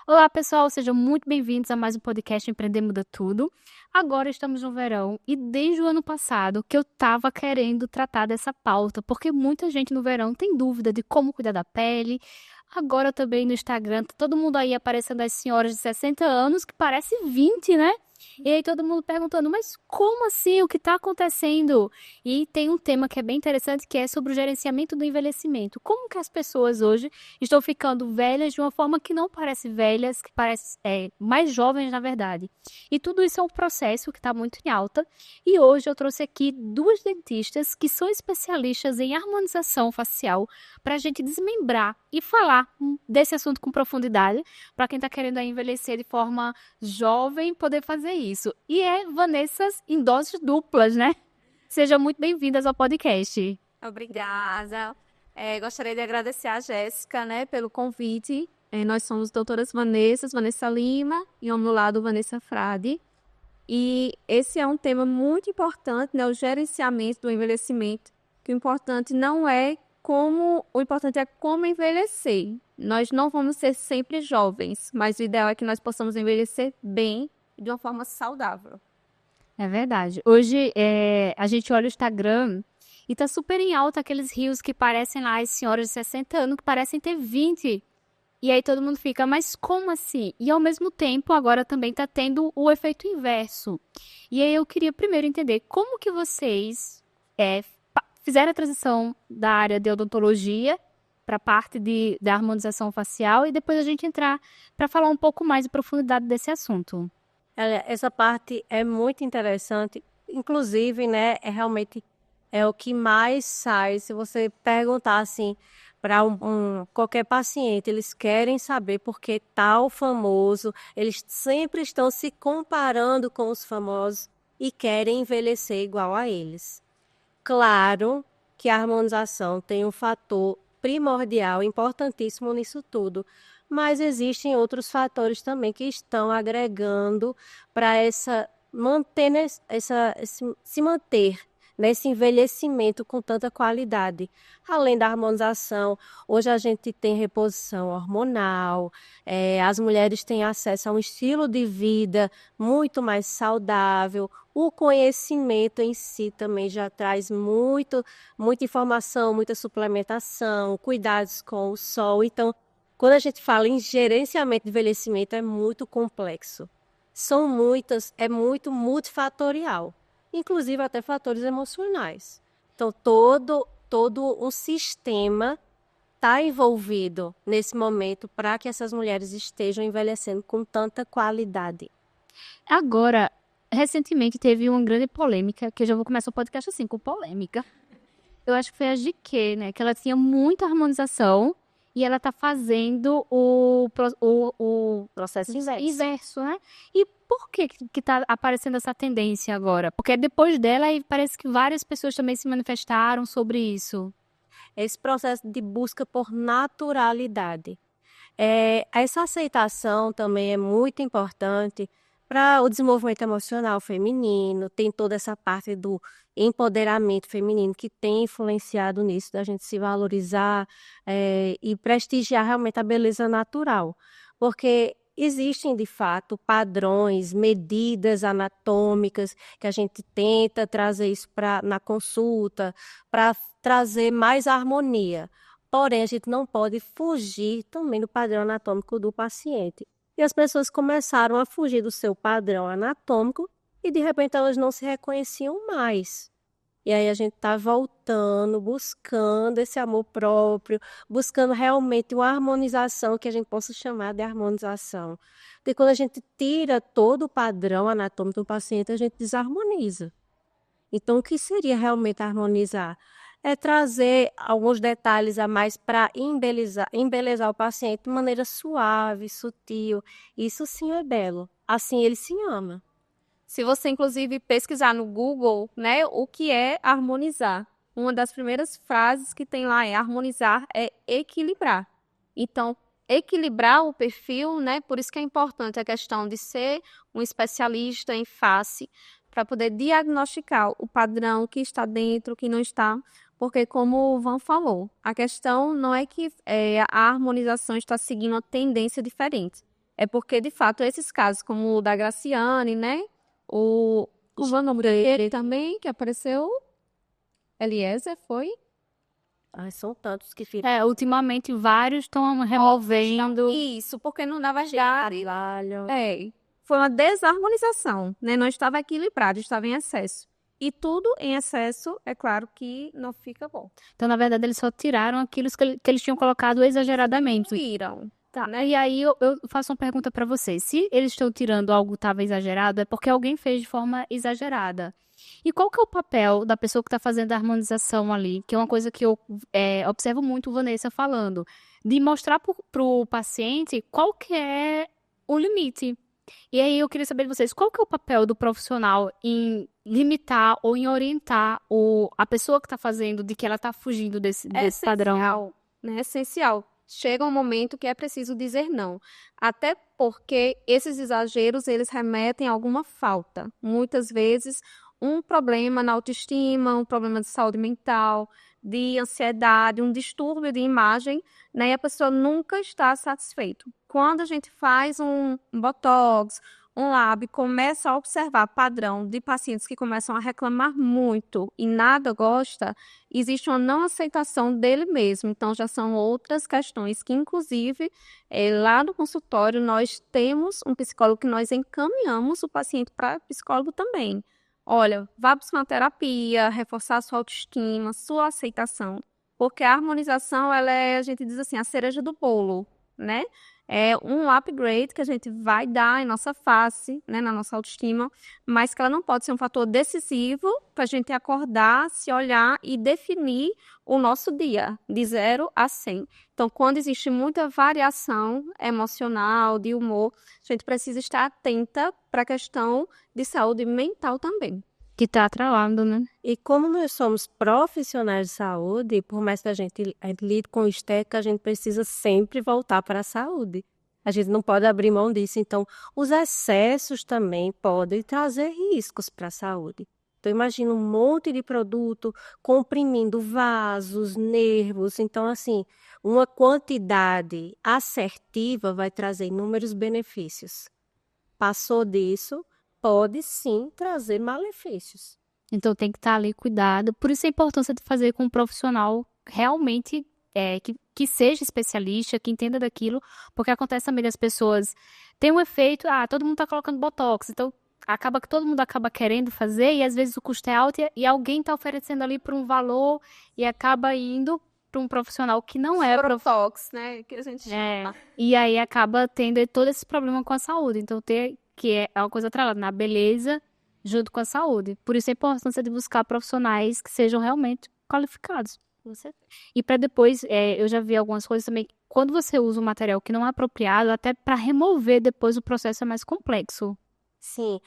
Olá, pessoal, sejam muito bem-vindos a mais um podcast Empreender Muda Tudo. Agora estamos no verão e desde o ano passado que eu estava querendo tratar dessa pauta, porque muita gente no verão tem dúvida de como cuidar da pele. Agora também no Instagram, tá todo mundo aí aparecendo as senhoras de 60 anos que parece 20, né? E aí todo mundo perguntando, mas como assim? O que está acontecendo? E tem um tema que é bem interessante, que é sobre o gerenciamento do envelhecimento. Como que as pessoas hoje estão ficando velhas de uma forma que não parece velhas, que parece mais jovens, na verdade. E tudo isso é um processo que está muito em alta. E hoje eu trouxe aqui duas dentistas que são especialistas em harmonização facial para a gente desmembrar e falar desse assunto com profundidade, para quem está querendo aí envelhecer de forma jovem poder fazer isso. E é Vanessas em doses duplas, né? Sejam muito bem-vindas ao podcast. Obrigada. Gostaria de agradecer a Jéssica, né, pelo convite. Nós somos doutoras Vanessa Lima e ao meu lado Vanessa Frade. E esse é um tema muito importante, né, o gerenciamento do envelhecimento. Que o importante é como envelhecer. Nós não vamos ser sempre jovens, mas o ideal é que nós possamos envelhecer bem e de uma forma saudável. É verdade. Hoje a gente olha o Instagram e tá super em alta aqueles rios que parecem lá as senhoras de 60 anos que parecem ter 20. E aí todo mundo fica, mas como assim? E ao mesmo tempo agora também tá tendo o efeito inverso. E aí eu queria primeiro entender como que vocês fizeram a transição da área de odontologia para a parte da harmonização facial e depois a gente entrar para falar um pouco mais de profundidade desse assunto. Essa parte é muito interessante, inclusive, né, realmente é o que mais sai. Se você perguntar assim para qualquer paciente, eles querem saber por que tal famoso, eles sempre estão se comparando com os famosos e querem envelhecer igual a eles. Claro que a harmonização tem um fator primordial, importantíssimo nisso tudo, mas existem outros fatores também que estão agregando para se manter nesse envelhecimento com tanta qualidade. Além da harmonização, hoje a gente tem reposição hormonal, as mulheres têm acesso a um estilo de vida muito mais saudável. O conhecimento em si também já traz muita informação, muita suplementação, cuidados com o sol. Então, quando a gente fala em gerenciamento de envelhecimento, é muito complexo. É muito multifatorial, inclusive até fatores emocionais. Então, todo um sistema está envolvido nesse momento para que essas mulheres estejam envelhecendo com tanta qualidade. Agora, recentemente teve uma grande polêmica, que eu já vou começar o podcast assim, com polêmica. Eu acho que foi a GQ, né? Que ela tinha muita harmonização e ela tá fazendo o Processo inverso. inverso, né? E por que tá aparecendo essa tendência agora? Porque depois dela, aí parece que várias pessoas também se manifestaram sobre isso. Esse processo de busca por naturalidade. Essa aceitação também é muito importante para o desenvolvimento emocional feminino, tem toda essa parte do empoderamento feminino que tem influenciado nisso, da gente se valorizar, e prestigiar realmente a beleza natural. Porque existem, de fato, padrões, medidas anatômicas que a gente tenta trazer isso na consulta, para trazer mais harmonia. Porém, a gente não pode fugir também do padrão anatômico do paciente. E as pessoas começaram a fugir do seu padrão anatômico e, de repente, elas não se reconheciam mais. E aí a gente está voltando, buscando esse amor próprio, buscando realmente uma harmonização que a gente possa chamar de harmonização. Porque quando a gente tira todo o padrão anatômico do paciente, a gente desarmoniza. Então, o que seria realmente harmonizar? É trazer alguns detalhes a mais para embelezar o paciente de maneira suave, sutil. Isso sim é belo. Assim ele se ama. Se você, inclusive, pesquisar no Google, né, o que é harmonizar, uma das primeiras frases que tem lá é harmonizar é equilibrar. Então, equilibrar o perfil, né, por isso que é importante a questão de ser um especialista em face, para poder diagnosticar o padrão que está dentro, que não está, porque como o Van falou, a questão não é que a harmonização está seguindo uma tendência diferente. é porque, de fato, esses casos, como o da Graciane, né? Como é o nome dele também, que apareceu? Eliezer, foi? Ai, são tantos que ficam Ultimamente vários estão removendo. Isso, porque não dava jeito. trabalho. Foi uma desarmonização, né? Não estava equilibrado, estava em excesso. E tudo em excesso, é claro que não fica bom. Então, na verdade, eles só tiraram aquilo que eles tinham colocado exageradamente. Tiram. Tá, né? E aí eu faço uma pergunta para vocês. Se eles estão tirando algo que estava exagerado, é porque alguém fez de forma exagerada. E qual que é o papel da pessoa que está fazendo a harmonização ali? Que é uma coisa que eu observo muito Vanessa falando. De mostrar para o paciente qual que é o limite. E aí eu queria saber de vocês, qual que é o papel do profissional em limitar ou em orientar a pessoa que está fazendo de que ela está fugindo desse padrão? Essencial, né? Essencial. Chega um momento que é preciso dizer não. Até porque esses exageros, eles remetem a alguma falta. Muitas vezes, um problema na autoestima, um problema de saúde mental, de ansiedade, um distúrbio de imagem, né? E a pessoa nunca está satisfeita. Quando a gente faz um botox, um lab, começa a observar padrão de pacientes que começam a reclamar muito e nada gosta, existe uma não aceitação dele mesmo. Então, já são outras questões que, inclusive, lá no consultório, nós temos um psicólogo que nós encaminhamos o paciente para psicólogo também. Olha, vá buscar uma terapia, reforçar a sua autoestima, sua aceitação, porque a harmonização, ela é, a gente diz assim, a cereja do bolo, né? É um upgrade que a gente vai dar em nossa face, né, na nossa autoestima, mas que ela não pode ser um fator decisivo para a gente acordar, se olhar e definir o nosso dia, de 0 a 100. Então, quando existe muita variação emocional, de humor, a gente precisa estar atenta para a questão de saúde mental também. Que está atrelado, né? E como nós somos profissionais de saúde, por mais que a gente lide com estética, a gente precisa sempre voltar para a saúde. A gente não pode abrir mão disso. Então, os excessos também podem trazer riscos para a saúde. Então, imagina um monte de produto comprimindo vasos, nervos. Então, assim, uma quantidade assertiva vai trazer inúmeros benefícios. Passou disso, pode sim trazer malefícios. Então tem que estar ali cuidado. Por isso a importância de fazer com um profissional realmente que seja especialista, que entenda daquilo, porque acontece também das pessoas tem um efeito, todo mundo está colocando botox, então acaba que todo mundo acaba querendo fazer e às vezes o custo é alto e alguém está oferecendo ali por um valor e acaba indo para um profissional que não é Botox, né, que a gente chama. E aí acaba tendo todo esse problema com a saúde. Então que é uma coisa atrelada na beleza junto com a saúde. Por isso a importância de buscar profissionais que sejam realmente qualificados. E para depois, eu já vi algumas coisas também, quando você usa um material que não é apropriado, até para remover depois o processo é mais complexo. Sim,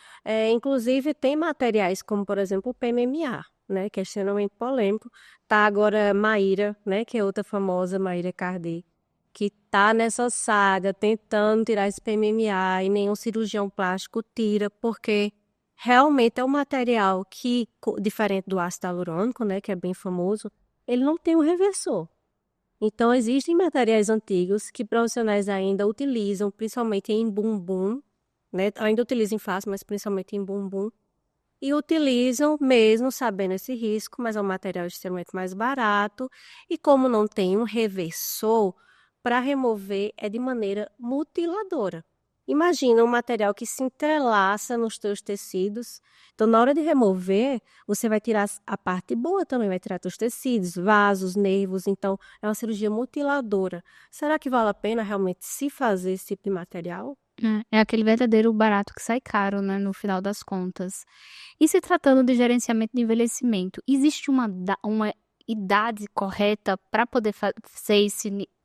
inclusive tem materiais como, por exemplo, o PMMA, né, que é extremamente polêmico. Tá agora Maíra, né, que é outra famosa, Maíra Cardi, que tá nessa saga tentando tirar esse PMMA e nenhum cirurgião plástico tira, porque realmente é um material que, diferente do ácido hialurônico, né, que é bem famoso, ele não tem um reversor. Então, existem materiais antigos que profissionais ainda utilizam, principalmente em bumbum, né? Ainda utilizam em face, mas principalmente em bumbum. E utilizam mesmo sabendo esse risco, mas é um material extremamente mais barato. E como não tem um reversor, para remover é de maneira mutiladora. Imagina um material que se entrelaça nos teus tecidos. Então, na hora de remover, você vai tirar a parte boa também, vai tirar teus tecidos, vasos, nervos. Então, é uma cirurgia mutiladora. Será que vale a pena realmente se fazer esse tipo de material? É aquele verdadeiro barato que sai caro, né, no final das contas. E se tratando de gerenciamento de envelhecimento, existe uma idade correta para poder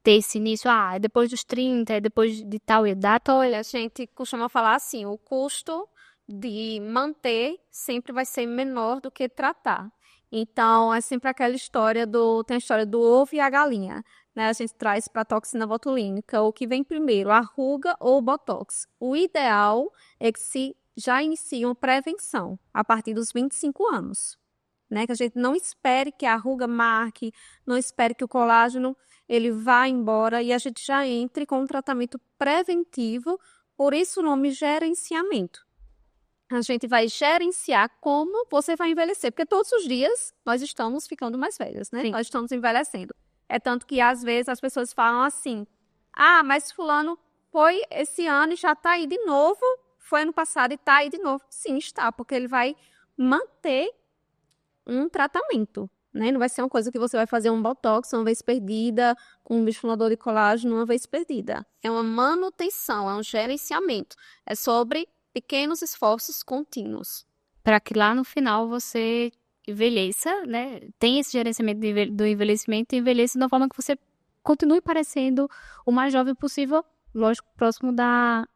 ter esse início? É depois dos 30, é depois de tal idade? Olha, a gente costuma falar assim, o custo de manter sempre vai ser menor do que tratar. Então, é sempre aquela história tem a história do ovo e a galinha, né? A gente traz para a toxina botulínica, o que vem primeiro, a ruga ou o botox. O ideal é que se já inicie uma prevenção a partir dos 25 anos, né? Que a gente não espere que a ruga marque, não espere que o colágeno ele vai embora e a gente já entre com um tratamento preventivo, por isso o nome gerenciamento. A gente vai gerenciar como você vai envelhecer, porque todos os dias nós estamos ficando mais velhas, né? Sim. Nós estamos envelhecendo. É tanto que às vezes as pessoas falam assim: ah, mas fulano foi esse ano e já está aí de novo, foi ano passado e está aí de novo. Sim, está, porque ele vai manter um tratamento, né? Não vai ser uma coisa que você vai fazer um botox uma vez perdida, com um bioestimulador de colágeno uma vez perdida. É uma manutenção, é um gerenciamento. É sobre pequenos esforços contínuos. Para que lá no final você envelheça, né? Tem esse gerenciamento do envelhecimento e envelheça de uma forma que você continue parecendo o mais jovem possível, lógico, próximo da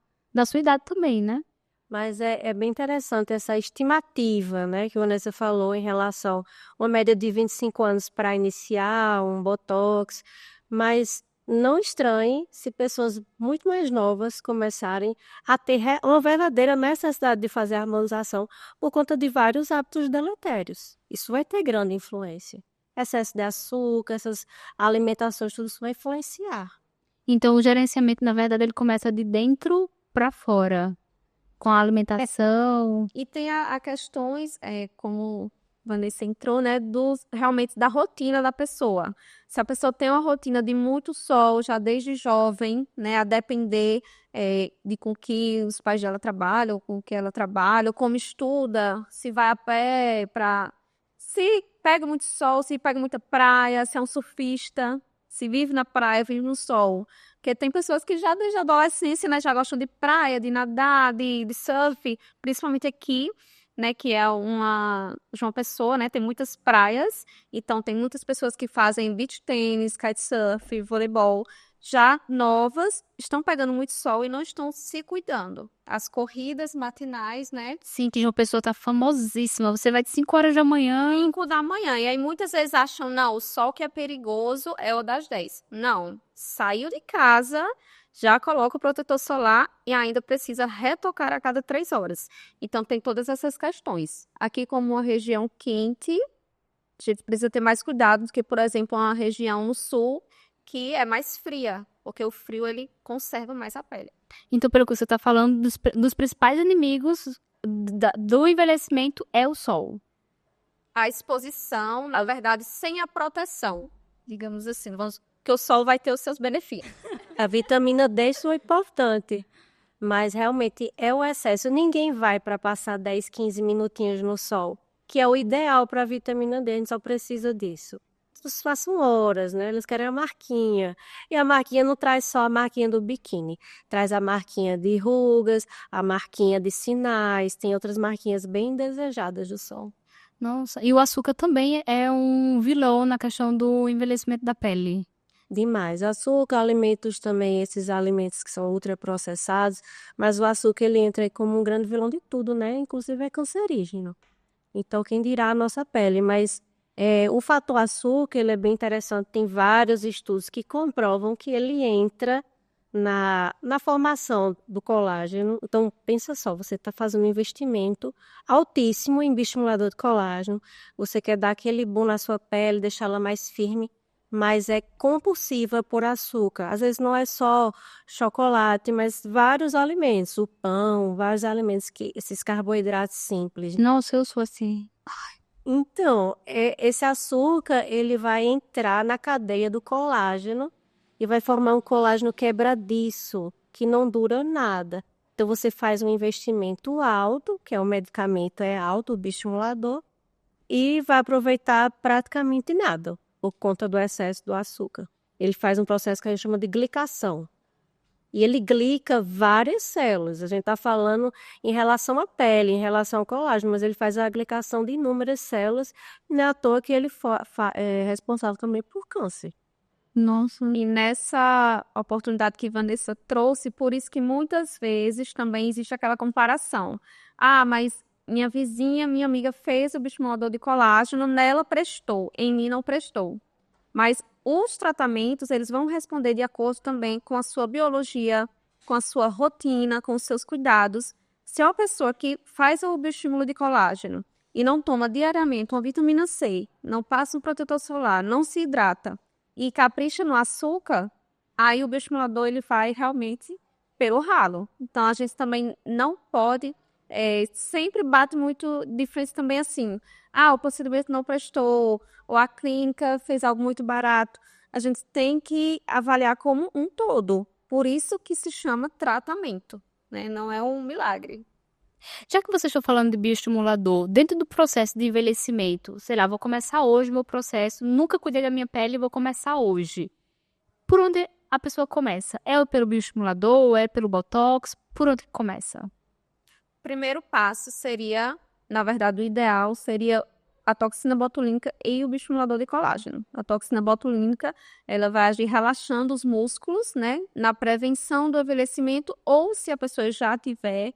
sua idade também, né? Mas é bem interessante essa estimativa, né, que a Vanessa falou em relação a uma média de 25 anos para iniciar um botox, mas não estranhe se pessoas muito mais novas começarem a ter uma verdadeira necessidade de fazer a harmonização por conta de vários hábitos deletérios. Isso vai ter grande influência. Excesso de açúcar, essas alimentações, tudo isso vai influenciar. Então o gerenciamento, na verdade, ele começa de dentro para fora, com a alimentação. E tem a questões, como Vanessa entrou, né, realmente da rotina da pessoa. Se a pessoa tem uma rotina de muito sol, já desde jovem, né, a depender de com que os pais dela trabalham, com que ela trabalha, ou como estuda, se vai a pé se pega muito sol, se pega muita praia, se é um surfista, se vive na praia, vive no sol. Porque tem pessoas que já desde a adolescência, né, já gostam de praia, de nadar, de surf, principalmente aqui, né, que é João Pessoa, né, tem muitas praias, então tem muitas pessoas que fazem beach tênis, kitesurf, voleibol, já novas, estão pegando muito sol e não estão se cuidando. As corridas matinais, né, Sim, que uma pessoa tá famosíssima. Você vai de 5 horas da manhã. 5 da manhã. E aí muitas vezes acham, não, o sol que é perigoso é o das 10. Não, saiu de casa, já coloca o protetor solar e ainda precisa retocar a cada 3 horas. Então tem todas essas questões. Aqui como uma região quente, a gente precisa ter mais cuidado do que, por exemplo, uma região no sul que é mais fria, porque o frio ele conserva mais a pele. Então, pelo que você tá falando, dos principais inimigos do envelhecimento é o sol. A exposição, na verdade, sem a proteção, digamos assim, que o sol vai ter os seus benefícios. A vitamina D é importante, mas realmente é o excesso. Ninguém vai para passar 10, 15 minutinhos no sol, que é o ideal para a vitamina D, a gente só precisa disso. Eles passam horas, né? Eles querem a marquinha. E a marquinha não traz só a marquinha do biquíni, traz a marquinha de rugas, a marquinha de sinais, tem outras marquinhas bem desejadas do sol. Nossa, e o açúcar também é um vilão na questão do envelhecimento da pele. Demais. Açúcar, alimentos também, esses alimentos que são ultraprocessados, mas o açúcar ele entra aí como um grande vilão de tudo, né? Inclusive é cancerígeno. Então, quem dirá a nossa pele, mas o fator açúcar, ele é bem interessante, tem vários estudos que comprovam que ele entra na formação do colágeno. Então, pensa só, você está fazendo um investimento altíssimo em bioestimulador de colágeno, você quer dar aquele boom na sua pele, deixá-la mais firme, mas é compulsiva por açúcar. Às vezes não é só chocolate, mas vários alimentos, o pão, vários alimentos, esses carboidratos simples. Nossa, eu sou assim. Então, esse açúcar, ele vai entrar na cadeia do colágeno e vai formar um colágeno quebradiço, que não dura nada. Então, você faz um investimento alto, que é o medicamento é alto, o bioestimulador, e vai aproveitar praticamente nada, por conta do excesso do açúcar. Ele faz um processo que a gente chama de glicação. E ele glica várias células. A gente está falando em relação à pele, em relação ao colágeno, mas ele faz a glicação de inúmeras células, não é à toa que ele é responsável também por câncer. Nossa. E nessa oportunidade que Vanessa trouxe, por isso que muitas vezes também existe aquela comparação. Ah, mas minha vizinha, minha amiga fez o bioestimulador de colágeno, nela prestou, em mim não prestou. Mas os tratamentos, eles vão responder de acordo também com a sua biologia, com a sua rotina, com os seus cuidados. Se é uma pessoa que faz o bioestímulo de colágeno e não toma diariamente uma vitamina C, não passa um protetor solar, não se hidrata, e capricha no açúcar, aí o bioestimulador ele vai realmente pelo ralo. Então, a gente também não pode, sempre bate muito diferença também assim, o procedimento não prestou, ou a clínica fez algo muito barato. A gente tem que avaliar como um todo. Por isso que se chama tratamento, né? Não é um milagre. Já que vocês estão falando de bioestimulador, dentro do processo de envelhecimento, sei lá, vou começar hoje meu processo, nunca cuidei da minha pele e vou começar hoje. Por onde a pessoa começa? É pelo bioestimulador? É pelo Botox? Por onde começa? Primeiro passo seria, na verdade, o ideal seria a toxina botulínica e o bioestimulador de colágeno. A toxina botulínica, ela vai agir relaxando os músculos, né, na prevenção do envelhecimento, ou se a pessoa já tiver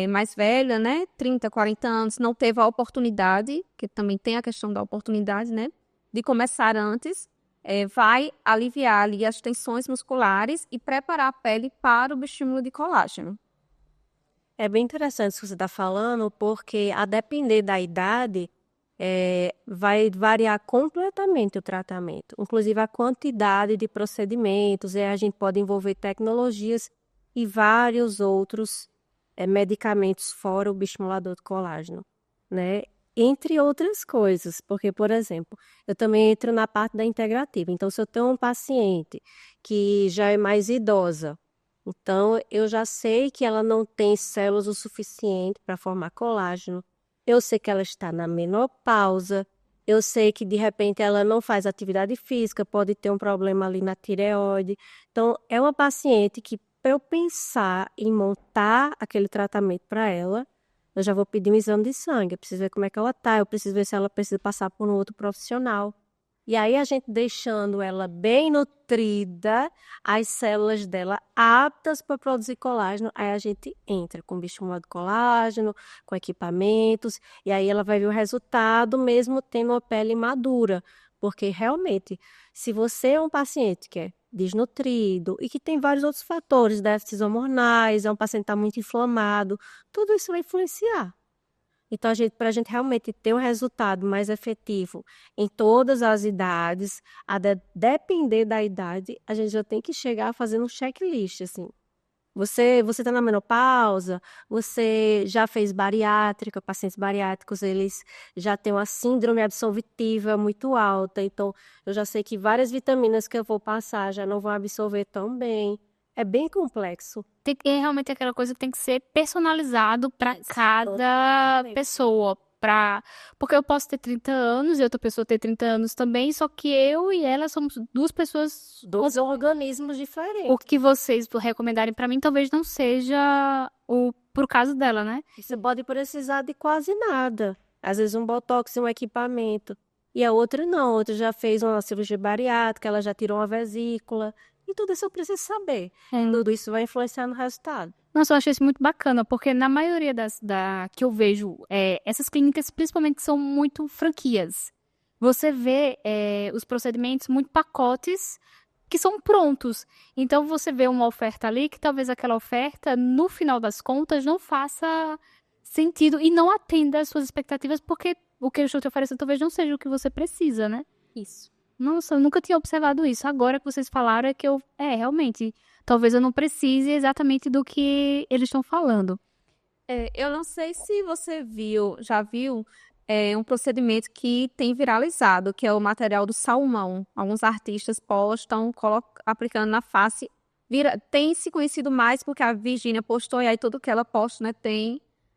mais velha, né, 30, 40 anos, não teve a oportunidade, que também tem a questão da oportunidade, né, de começar antes, vai aliviar ali as tensões musculares e preparar a pele para o bioestímulo de colágeno. É bem interessante isso que você está falando, porque a depender da idade, vai variar completamente o tratamento, inclusive a quantidade de procedimentos, e a gente pode envolver tecnologias e vários outros medicamentos fora o bioestimulador de colágeno, né? Entre outras coisas, porque, por exemplo, eu também entro na parte da integrativa. Então, se eu tenho um paciente que já é mais idosa, então eu já sei que ela não tem células o suficiente para formar colágeno, eu sei que ela está na menopausa, eu sei que de repente ela não faz atividade física, pode ter um problema ali na tireoide. Então, é uma paciente que, para eu pensar em montar aquele tratamento para ela, eu já vou pedir um exame de sangue, eu preciso ver como é que ela está, eu preciso ver se ela precisa passar por um outro profissional. E aí a gente deixando ela bem nutrida, as células dela aptas para produzir colágeno, aí a gente entra com bioestimulado de colágeno, com equipamentos, e aí ela vai ver o resultado mesmo tendo uma pele madura. Porque realmente, se você é um paciente que é desnutrido e que tem vários outros fatores, déficits hormonais, é um paciente que está muito inflamado, tudo isso vai influenciar. Então, para a gente realmente ter um resultado mais efetivo em todas as idades, depender da idade, a gente já tem que chegar fazendo um checklist, assim. Você está na menopausa, você já fez bariátrica, pacientes bariátricos, eles já têm uma síndrome absortiva muito alta, então eu já sei que várias vitaminas que eu vou passar já não vão absorver tão bem. É bem complexo. É realmente aquela coisa que tem que ser personalizado para cada pessoa. Porque eu posso ter 30 anos e outra pessoa ter 30 anos também, só que eu e ela somos duas pessoas. Dois organismos diferentes. O que vocês recomendarem para mim talvez não seja pro caso dela, né? Você pode precisar de quase nada. Às vezes um botox e um equipamento. E a outra não, a outra já fez uma cirurgia bariátrica, ela já tirou uma vesícula. E tudo isso eu preciso saber. Tudo isso vai influenciar no resultado. Nossa, eu achei isso muito bacana, porque na maioria que eu vejo, essas clínicas, principalmente, que são muito franquias. Você vê os procedimentos muito pacotes que são prontos. Então, você vê uma oferta ali que talvez aquela oferta, no final das contas, não faça sentido e não atenda às suas expectativas, porque o que eu estou te oferecendo talvez não seja o que você precisa, né? Isso. Nossa, eu nunca tinha observado isso. Agora que vocês falaram é que realmente, talvez eu não precise exatamente do que eles estão falando. Eu não sei se você já viu um procedimento que tem viralizado, que é o material do salmão. Alguns artistas postam, aplicando na face. Tem se conhecido mais porque a Virgínia postou, e aí tudo que ela posta, né,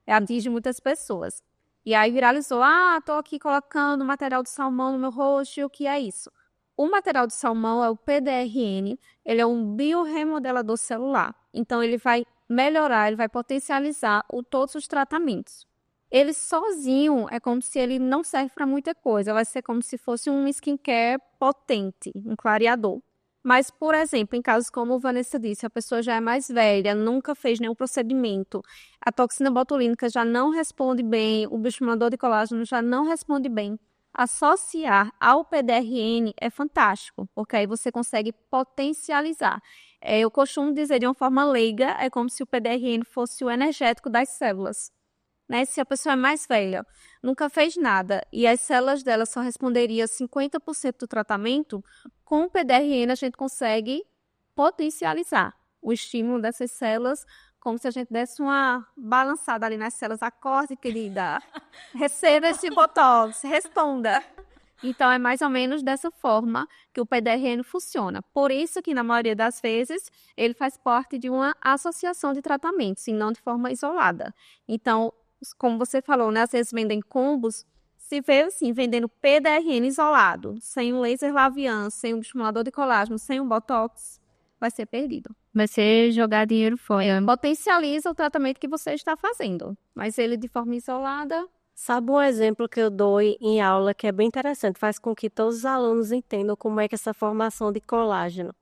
atinge muitas pessoas. E aí viralizou, tô aqui colocando material de salmão no meu rosto, e o que é isso? O material de salmão é o PDRN, ele é um biorremodelador celular. Então, ele vai melhorar, ele vai potencializar todos os tratamentos. Ele sozinho é como se ele não serve para muita coisa, vai ser como se fosse um skincare potente, um clareador. Mas, por exemplo, em casos como a Vanessa disse, a pessoa já é mais velha, nunca fez nenhum procedimento, a toxina botulínica já não responde bem, o bioestimulador de colágeno já não responde bem. Associar ao PDRN é fantástico, porque aí você consegue potencializar. Eu costumo dizer de uma forma leiga, é como se o PDRN fosse o energético das células. né? Se a pessoa é mais velha, nunca fez nada e as células dela só responderiam 50% do tratamento, com o PDRN a gente consegue potencializar o estímulo dessas células, como se a gente desse uma balançada ali nas células. Acorde, querida. Receba esse botox, responda. Então, é mais ou menos dessa forma que o PDRN funciona. Por isso que, na maioria das vezes, ele faz parte de uma associação de tratamentos, e não de forma isolada. Então, como você falou, né, às vezes vendem combos, se vê assim, vendendo PDRN isolado, sem um laser labial, sem um estimulador de colágeno, sem um botox, vai ser perdido. Vai ser jogar dinheiro fora. Potencializa o tratamento que você está fazendo, mas ele de forma isolada... Sabe um exemplo que eu dou em aula que é bem interessante, faz com que todos os alunos entendam como é que essa formação de colágeno.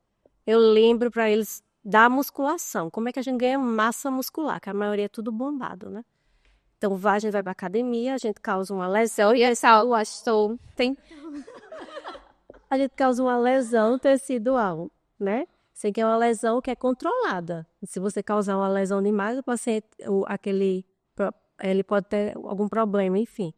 Eu lembro para eles da musculação, como é que a gente ganha massa muscular, que a maioria é tudo bombado, né? Então, a gente vai para academia, a gente causa uma lesão, E essa aula, estou... Tem... a gente causa uma lesão tecidual, né? Isso aqui é uma lesão que é controlada. Se você causar uma lesão demais, o paciente, ele pode ter algum problema, enfim.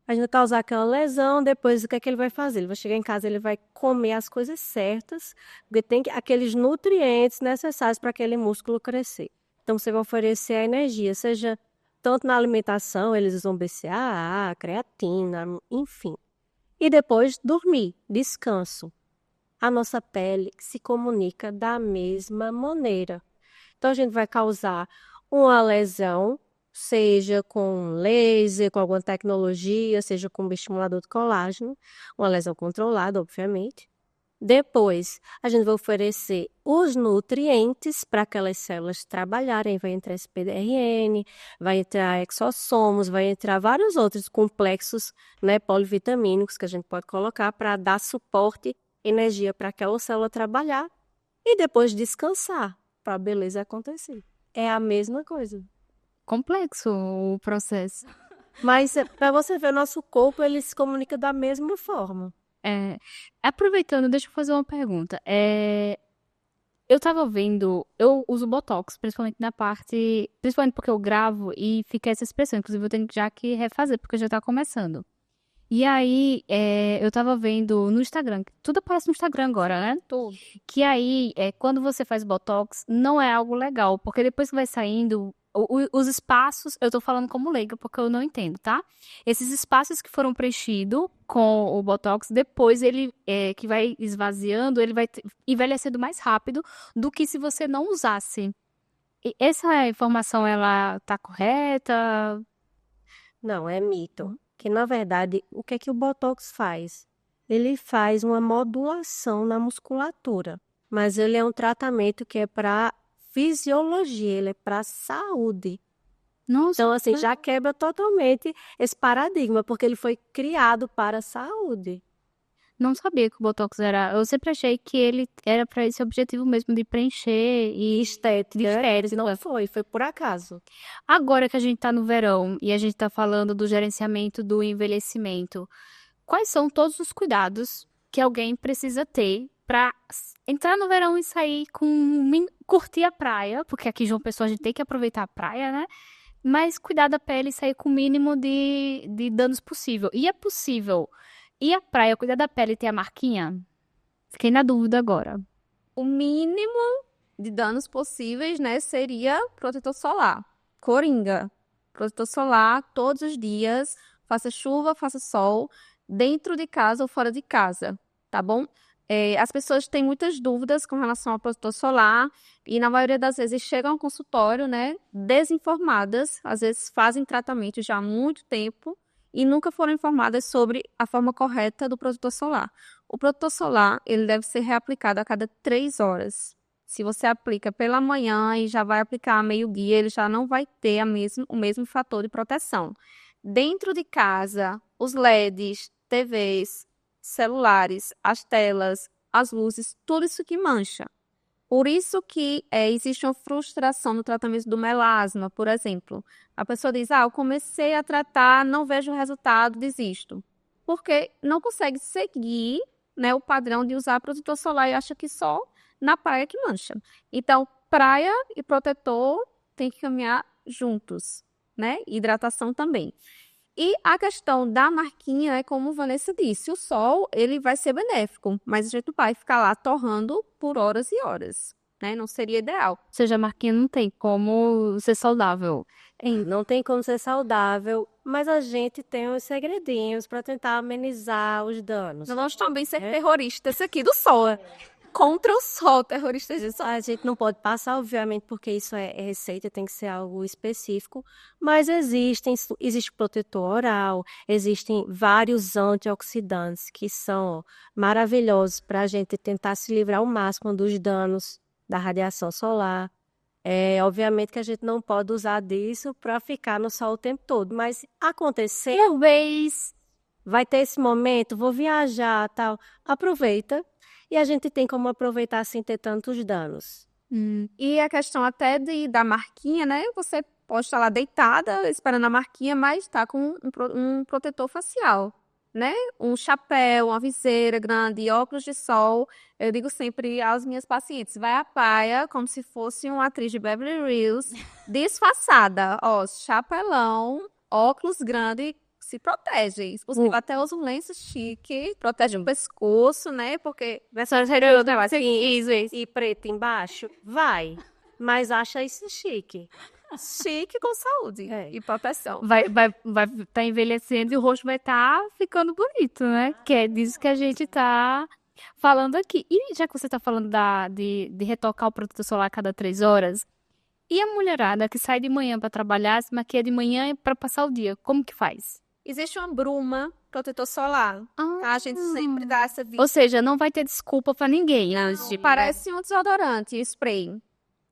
A gente causar aquela lesão, depois o que é que ele vai fazer? Ele vai chegar em casa, ele vai comer as coisas certas, porque tem aqueles nutrientes necessários para aquele músculo crescer. Então, você vai oferecer a energia, seja tanto na alimentação, eles usam BCAA, creatina, enfim. E depois dormir, descanso. A nossa pele se comunica da mesma maneira. Então, a gente vai causar uma lesão, seja com laser, com alguma tecnologia, seja com um estimulador de colágeno, uma lesão controlada, obviamente. Depois, a gente vai oferecer os nutrientes para aquelas células trabalharem. Vai entrar esse PDRN, vai entrar exossomos, vai entrar vários outros complexos, né, polivitamínicos que a gente pode colocar para dar suporte, energia para aquela célula trabalhar e depois descansar para a beleza acontecer. É a mesma coisa. Complexo o processo. Mas para você ver, o nosso corpo ele se comunica da mesma forma. Aproveitando, deixa eu fazer uma pergunta. Eu tava vendo, eu uso Botox, principalmente na parte, principalmente porque eu gravo e fica essa expressão. Inclusive, eu tenho já que refazer, porque já tá começando. E aí, eu tava vendo no Instagram, tudo aparece no Instagram agora, né? Tudo. Que aí, quando você faz Botox, não é algo legal, porque depois que vai saindo, os espaços, eu tô falando como leiga, porque eu não entendo, tá? Esses espaços que foram preenchidos com o Botox, depois ele, que vai esvaziando, ele vai envelhecendo mais rápido do que se você não usasse. Essa informação, ela tá correta? Não, é mito. Que na verdade, o que é que o Botox faz? Ele faz uma modulação na musculatura, mas ele é um tratamento que é para fisiologia, ele é para saúde. Nossa, Então, assim, já quebra totalmente esse paradigma, porque ele foi criado para a saúde. não sabia que o Botox era. Eu sempre achei que ele era para esse objetivo mesmo de preencher e Estética, de né? estética. Não foi por acaso. Agora que a gente tá no verão e a gente tá falando do gerenciamento do envelhecimento, quais são todos os cuidados que alguém precisa ter para entrar no verão e sair curtir a praia, porque aqui em João Pessoa a gente tem que aproveitar a praia, né? Mas cuidar da pele e sair com o mínimo de danos possível. E é possível ir à praia, cuidar da pele e ter a marquinha? Fiquei na dúvida agora. O mínimo de danos possíveis, né, seria protetor solar. Coringa. Protetor solar todos os dias, faça chuva, faça sol, dentro de casa ou fora de casa, tá bom? As pessoas têm muitas dúvidas com relação ao protetor solar e, na maioria das vezes, chegam ao consultório, né, desinformadas, às vezes fazem tratamento já há muito tempo e nunca foram informadas sobre a forma correta do protetor solar. O protetor solar, ele deve ser reaplicado a cada 3 horas. Se você aplica pela manhã e já vai aplicar a meio-dia, ele já não vai ter o mesmo fator de proteção. Dentro de casa, os LEDs, TVs, celulares, as telas, as luzes, tudo isso que mancha. Por isso que existe uma frustração no tratamento do melasma, por exemplo. A pessoa diz, eu comecei a tratar, não vejo o resultado, desisto. Porque não consegue seguir, né, o padrão de usar protetor solar e acha que só na praia que mancha. Então, praia e protetor tem que caminhar juntos, né? Hidratação também. E a questão da marquinha é como Vanessa disse, o sol, ele vai ser benéfico, mas a gente não vai ficar lá torrando por horas e horas, né? Não seria ideal. Ou seja, a marquinha não tem como ser saudável. Não tem como ser saudável, mas a gente tem uns segredinhos para tentar amenizar os danos. Nós vamos também ser terroristas aqui do sol. Contra o sol, terroristas do sol. A gente não pode passar, obviamente, porque isso é receita, tem que ser algo específico, mas existe protetor oral, existem vários antioxidantes que são maravilhosos para a gente tentar se livrar ao máximo dos danos da radiação solar. Obviamente que a gente não pode usar disso para ficar no sol o tempo todo, mas acontecer, Talvez. vai ter esse momento, vou viajar, tal, aproveita. E a gente tem como aproveitar sem ter tantos danos. E a questão até da marquinha, né? Você pode estar lá deitada, esperando a marquinha, mas está com um protetor facial, né? Um chapéu, uma viseira grande, óculos de sol. Eu digo sempre às minhas pacientes, vai à praia como se fosse uma atriz de Beverly Hills, disfarçada. Ó, chapelão, óculos grande, se protege. Se possível, até usa um lenço chique, protege o pescoço, né? Porque E preto embaixo? Vai. Mas acha isso chique. chique com saúde e proteção. Vai tá envelhecendo e o rosto vai estar ficando bonito, né? Que é disso que a gente tá falando aqui. E já que você tá falando de retocar o protetor solar a cada 3 horas, e a mulherada que sai de manhã para trabalhar, se maquia de manhã para passar o dia, como que faz? Existe uma bruma, protetor solar. Tá? A gente sempre dá essa Ou seja, não vai ter desculpa para ninguém antes de... Parece um desodorante, spray.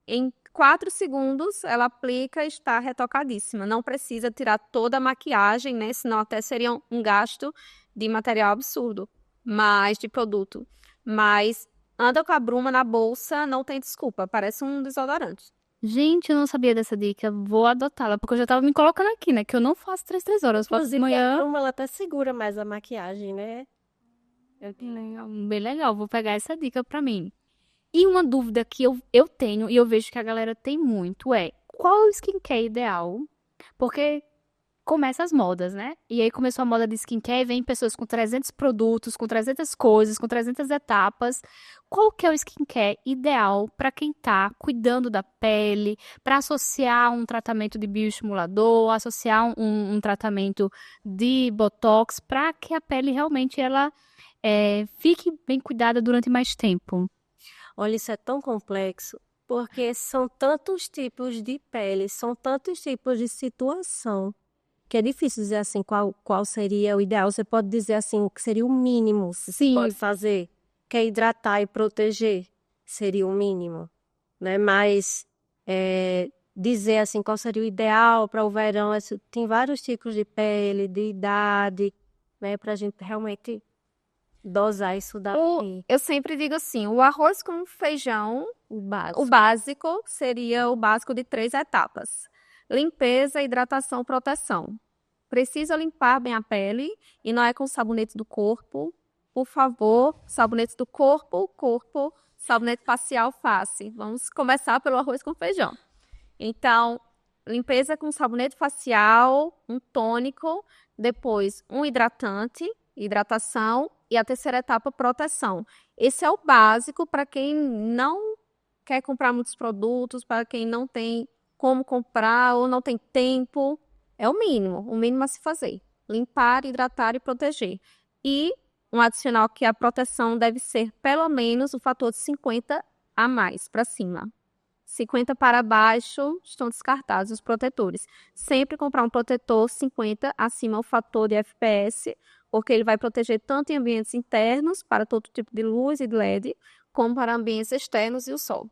Em 4 segundos, ela aplica e está retocadíssima. Não precisa tirar toda a maquiagem, né? Senão até seria um gasto de material absurdo, mas de produto. Mas anda com a bruma na bolsa, não tem desculpa. Parece um desodorante. Gente, eu não sabia dessa dica. Vou adotá-la, porque eu já tava me colocando aqui, né? Que eu não faço 3 horas. Eu faço de Inclusive, a manhã. bruma, ela até segura mais a maquiagem, né? Bem legal, vou pegar essa dica pra mim. E uma dúvida que eu tenho, e eu vejo que a galera tem muito, é qual é o skincare ideal? Porque começa as modas, né? E aí começou a moda de skincare e vem pessoas com 300 produtos, com 300 coisas, com 300 etapas. Qual que é o skincare ideal para quem tá cuidando da pele, para associar um tratamento de bioestimulador, associar um tratamento de botox, para que a pele realmente ela fique bem cuidada durante mais tempo? Olha, isso é tão complexo, porque são tantos tipos de pele, são tantos tipos de situação, que é difícil dizer assim qual seria o ideal. Você pode dizer assim o que seria o mínimo que você pode fazer, que é hidratar e proteger, seria o mínimo, né? Mas dizer assim qual seria o ideal para o verão, tem vários tipos de pele, de idade, né? Para a gente realmente dosar isso daí. Eu sempre digo assim, o arroz com feijão, O básico. o básico seria o básico de 3 etapas. Limpeza, hidratação, proteção. Precisa limpar bem a pele e não é com sabonete do corpo. Por favor, sabonete do corpo, sabonete facial, face. Vamos começar pelo arroz com feijão. Então, limpeza com sabonete facial, um tônico, depois um hidratante, hidratação e a terceira etapa, proteção. Esse é o básico para quem não quer comprar muitos produtos, para quem não tem como comprar ou não tem tempo. É o mínimo a se fazer. Limpar, hidratar e proteger. E um adicional que a proteção deve ser pelo menos o fator de 50 a mais para cima. 50 para baixo estão descartados os protetores. Sempre comprar um protetor 50 acima o fator de FPS, porque ele vai proteger tanto em ambientes internos, para todo tipo de luz e de LED, como para ambientes externos e o sol.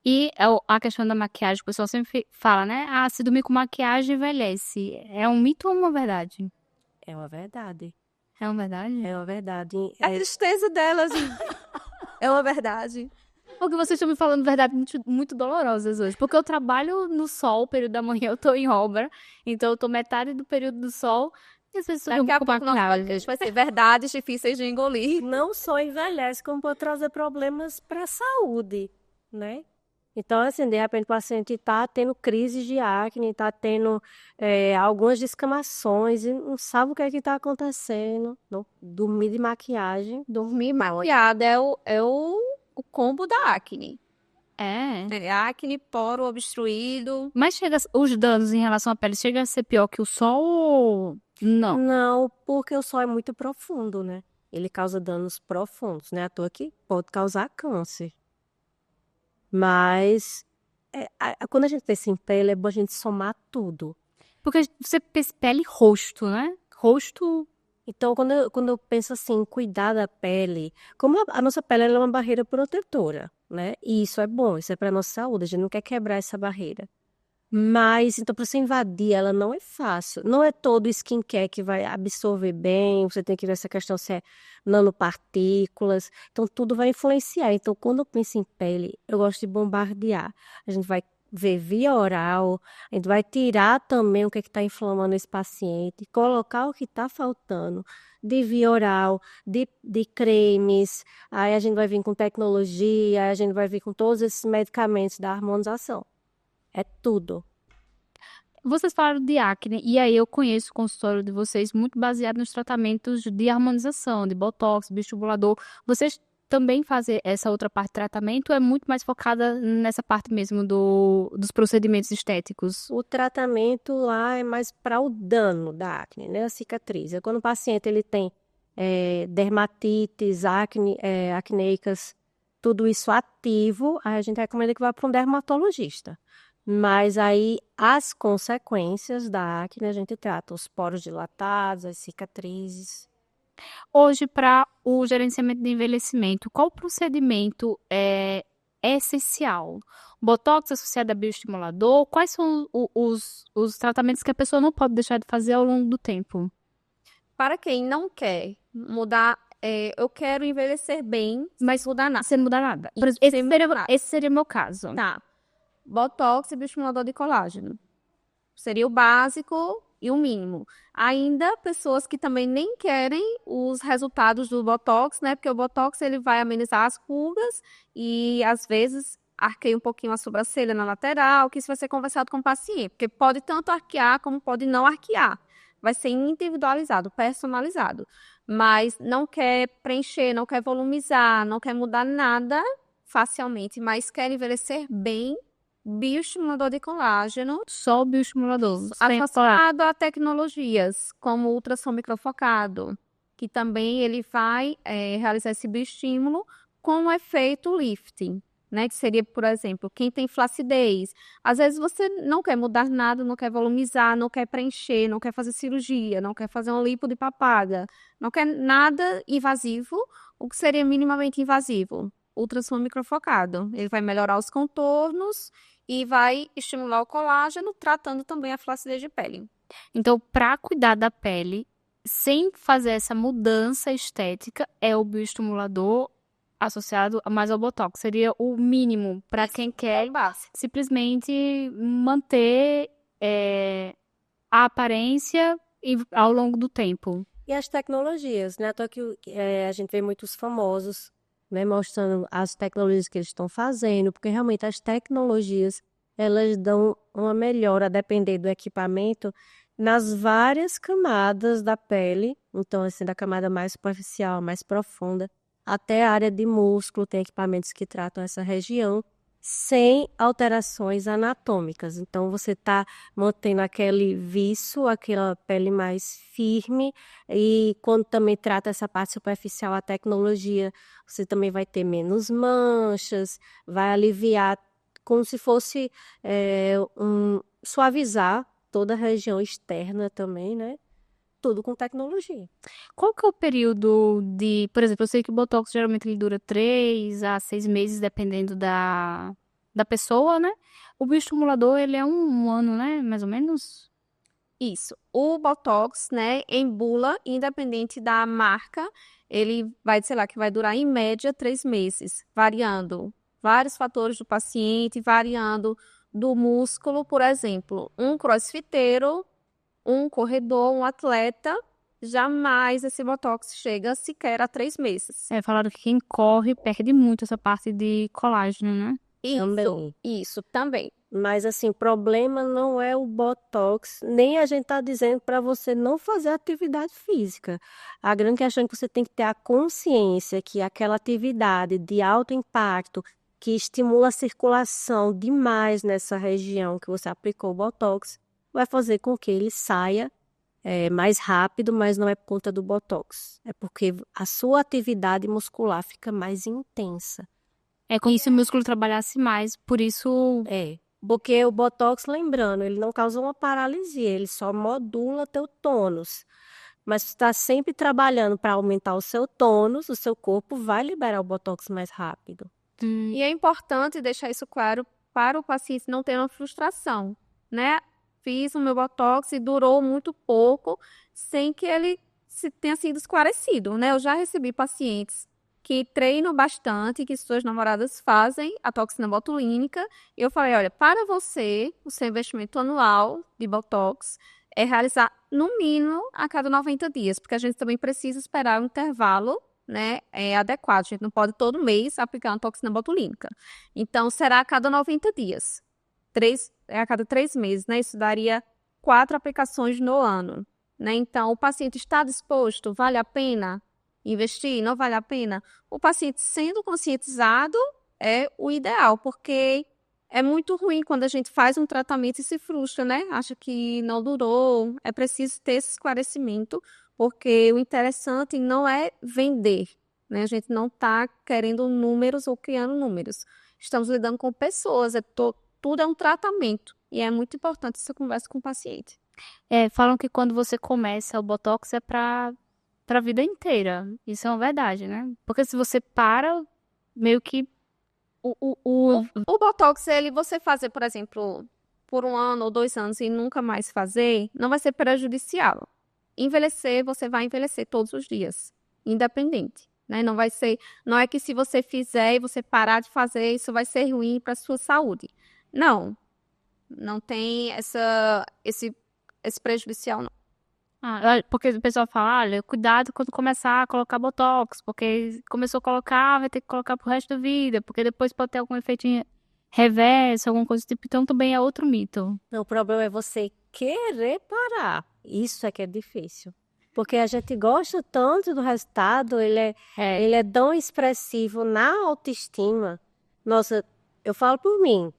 E a questão da maquiagem, o pessoal sempre fala, né? Ah, se dormir com maquiagem envelhece. É um mito ou uma verdade? É uma verdade. É uma verdade? É uma verdade. A tristeza delas é uma verdade. Porque vocês estão me falando verdades muito, muito dolorosas hoje. Porque eu trabalho no sol, o período da manhã eu tô em obra. Então eu tô metade do período do sol. E às vezes eu Daqui a com pouco maquiagem. vai ser verdades difíceis de engolir. Não só envelhece, como pode trazer problemas para a saúde, né? Então, assim, de repente o paciente está tendo crises de acne, está tendo algumas descamações e não sabe o que é que está acontecendo. Não, dormir de maquiagem. Dormir maquiada é o combo da acne. É. É acne, poro obstruído. Mas os danos em relação à pele chega a ser pior que o sol? Ou não. Não, porque o sol é muito profundo, né? Ele causa danos profundos, né? À toa que pode causar câncer. Mas quando a gente pensa em pele, é bom a gente somar tudo. Porque você pensa pele e rosto, né? Rosto. Então, quando eu penso assim, em cuidar da pele, como a nossa pele ela é uma barreira protetora, né? E isso é bom, isso é para nossa saúde, a gente não quer quebrar essa barreira. Mas, então, para você invadir ela não é fácil. Não é todo skincare que vai absorver bem, você tem que ver essa questão se é nanopartículas. Então, tudo vai influenciar. Então, quando eu penso em pele, eu gosto de bombardear. A gente vai ver via oral, a gente vai tirar também o que está inflamando esse paciente, colocar o que está faltando de via oral, de cremes. Aí a gente vai vir com tecnologia, aí a gente vai vir com todos esses medicamentos da harmonização. É tudo. Vocês falaram de acne, e aí eu conheço o consultório de vocês muito baseado nos tratamentos de harmonização, de botox, bioestimulador. Vocês também fazem essa outra parte de tratamento ou é muito mais focada nessa parte mesmo dos procedimentos estéticos? O tratamento lá é mais para o dano da acne, né? A cicatriz. É quando o paciente ele tem dermatites, acneicas, tudo isso ativo, aí a gente recomenda que vá para um dermatologista. Mas aí as consequências da acne a gente trata, os poros dilatados, as cicatrizes. Hoje, para o gerenciamento de envelhecimento, qual procedimento é essencial? Botox associado a bioestimulador? Quais são os tratamentos que a pessoa não pode deixar de fazer ao longo do tempo? Para quem não quer mudar, eu quero envelhecer bem, mas mudar nada. Sem mudar nada. Por exemplo, Sem mudar nada. esse seria o meu caso. Tá. Botox e bioestimulador de colágeno. Seria o básico e o mínimo. Ainda pessoas que também nem querem os resultados do Botox, né? Porque o Botox ele vai amenizar as rugas e às vezes arqueia um pouquinho a sobrancelha na lateral, que isso vai ser conversado com o paciente, porque pode tanto arquear como pode não arquear. Vai ser individualizado, personalizado. Mas não quer preencher, não quer volumizar, não quer mudar nada facialmente, mas quer envelhecer bem. Bioestimulador de colágeno, Só o bioestimulador. associado a tecnologias como o ultrassom microfocado, que também ele vai realizar esse bioestímulo com o efeito lifting, né? Que seria, por exemplo, quem tem flacidez. Às vezes você não quer mudar nada, não quer volumizar, não quer preencher, não quer fazer cirurgia, não quer fazer uma lipo de papada, não quer nada invasivo. O que seria minimamente invasivo? Ultrassom microfocado. Ele vai melhorar os contornos e vai estimular o colágeno, tratando também a flacidez de pele. Então, para cuidar da pele, sem fazer essa mudança estética, é o bioestimulador associado mais ao Botox. Seria o mínimo para quem quer simplesmente manter a aparência ao longo do tempo. E as tecnologias, né? Até que a gente vê muitos famosos, né, mostrando as tecnologias que eles estão fazendo, porque realmente as tecnologias, elas dão uma melhora, a depender do equipamento, nas várias camadas da pele. Então, assim, da camada mais superficial, mais profunda, até a área de músculo, tem equipamentos que tratam essa região, sem alterações anatômicas. Então, você está mantendo aquele viço, aquela pele mais firme, e quando também trata essa parte superficial, a tecnologia, você também vai ter menos manchas, vai aliviar, como se fosse suavizar toda a região externa também, né? Tudo com tecnologia. Qual que é o período de... Por exemplo, eu sei que o Botox geralmente ele dura 3 a 6 meses, dependendo da pessoa, né? O bioestimulador, ele é um ano, né? Mais ou menos? Isso. O Botox, né, em bula, independente da marca, ele vai, sei lá, que vai durar em média 3 meses, variando vários fatores do paciente, variando do músculo, por exemplo, um crossfiteiro, um corredor, um atleta, jamais esse Botox chega sequer a 3 meses. Falaram que quem corre perde muito essa parte de colágeno, né? Também. Isso, também. Mas assim, o problema não é o botox, nem a gente tá dizendo para você não fazer atividade física. A grande questão é que você tem que ter a consciência que aquela atividade de alto impacto, que estimula a circulação demais nessa região que você aplicou o botox, vai fazer com que ele saia mais rápido, mas não é por conta do botox. É porque a sua atividade muscular fica mais intensa. É como se o músculo trabalhasse mais, por isso. É, porque o Botox, lembrando, ele não causa uma paralisia, ele só modula teu tônus. Mas se está sempre trabalhando para aumentar o seu tônus, o seu corpo vai liberar o Botox mais rápido. E é importante deixar isso claro para o paciente não ter uma frustração, né? Fiz o meu botox e durou muito pouco, sem que ele tenha sido esclarecido, né? Eu já recebi pacientes que treinam bastante, que suas namoradas fazem a toxina botulínica. E eu falei, olha, para você, o seu investimento anual de botox é realizar no mínimo a cada 90 dias, porque a gente também precisa esperar um intervalo, né, adequado. A gente não pode todo mês aplicar uma toxina botulínica. Então, será a cada 90 dias. A cada 3 meses, né? Isso daria 4 aplicações no ano, né? Então, o paciente está disposto, vale a pena investir? Não vale a pena? O paciente sendo conscientizado é o ideal, porque é muito ruim quando a gente faz um tratamento e se frustra, né? Acha que não durou. É preciso ter esse esclarecimento, porque o interessante não é vender, né? A gente não está querendo números ou criando números. Estamos lidando com pessoas, tudo é um tratamento. E é muito importante essa conversa com o paciente. Falam que quando você começa o Botox é pra vida inteira. Isso é uma verdade, né? Porque se você para, meio que O Botox, você fazer, por exemplo, por 1 ano ou 2 anos e nunca mais fazer, não vai ser prejudicial. Envelhecer, você vai envelhecer todos os dias, independente, né? Não é que se você fizer e você parar de fazer, isso vai ser ruim para a sua saúde. Não, não tem esse prejudicial, não. Porque o pessoal fala, olha, cuidado quando começar a colocar Botox, porque começou a colocar, vai ter que colocar pro resto da vida, porque depois pode ter algum efeito reverso, alguma coisa do tipo. Então também é outro mito. Não, o problema é você querer parar. Isso é que é difícil. Porque a gente gosta tanto do resultado, ele é tão expressivo na autoestima. Nossa, eu falo por mim,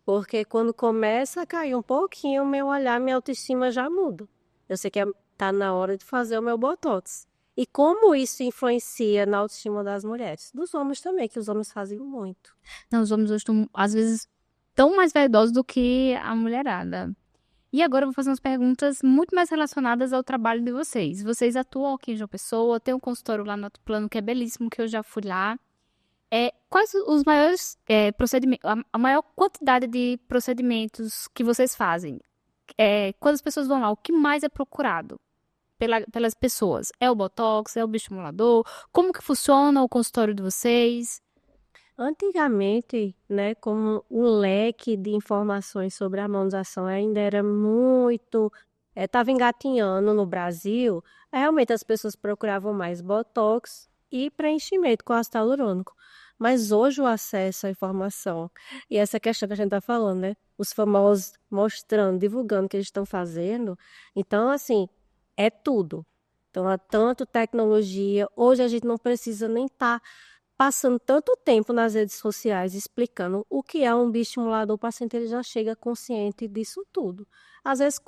porque quando começa a cair um pouquinho o meu olhar, minha autoestima já muda. Eu sei que tá na hora de fazer o meu Botox. E como isso influencia na autoestima das mulheres? Dos homens também, que os homens fazem muito. Não, os homens hoje estão, às vezes, tão mais vaidosos do que a mulherada. E agora eu vou fazer umas perguntas muito mais relacionadas ao trabalho de vocês. Vocês atuam aqui em João Pessoa, tem um consultório lá no Alto Plano que é belíssimo, que eu já fui lá. Quais os maiores procedimentos, a maior quantidade de procedimentos que vocês fazem? Quando as pessoas vão lá, o que mais é procurado pelas pessoas? É o Botox? É o bioestimulador? Como que funciona o consultório de vocês? Antigamente, né, como o leque de informações sobre a harmonização ainda era muito, estava engatinhando no Brasil, realmente as pessoas procuravam mais botox e preenchimento com ácido hialurônico. Mas hoje o acesso à informação e essa questão que a gente está falando, né, os famosos mostrando, divulgando o que eles estão fazendo, então assim, é tudo. Então, há tanto tecnologia, hoje a gente não precisa nem estar passando tanto tempo nas redes sociais explicando o que é um bioestimulador, o paciente ele já chega consciente disso tudo. Às vezes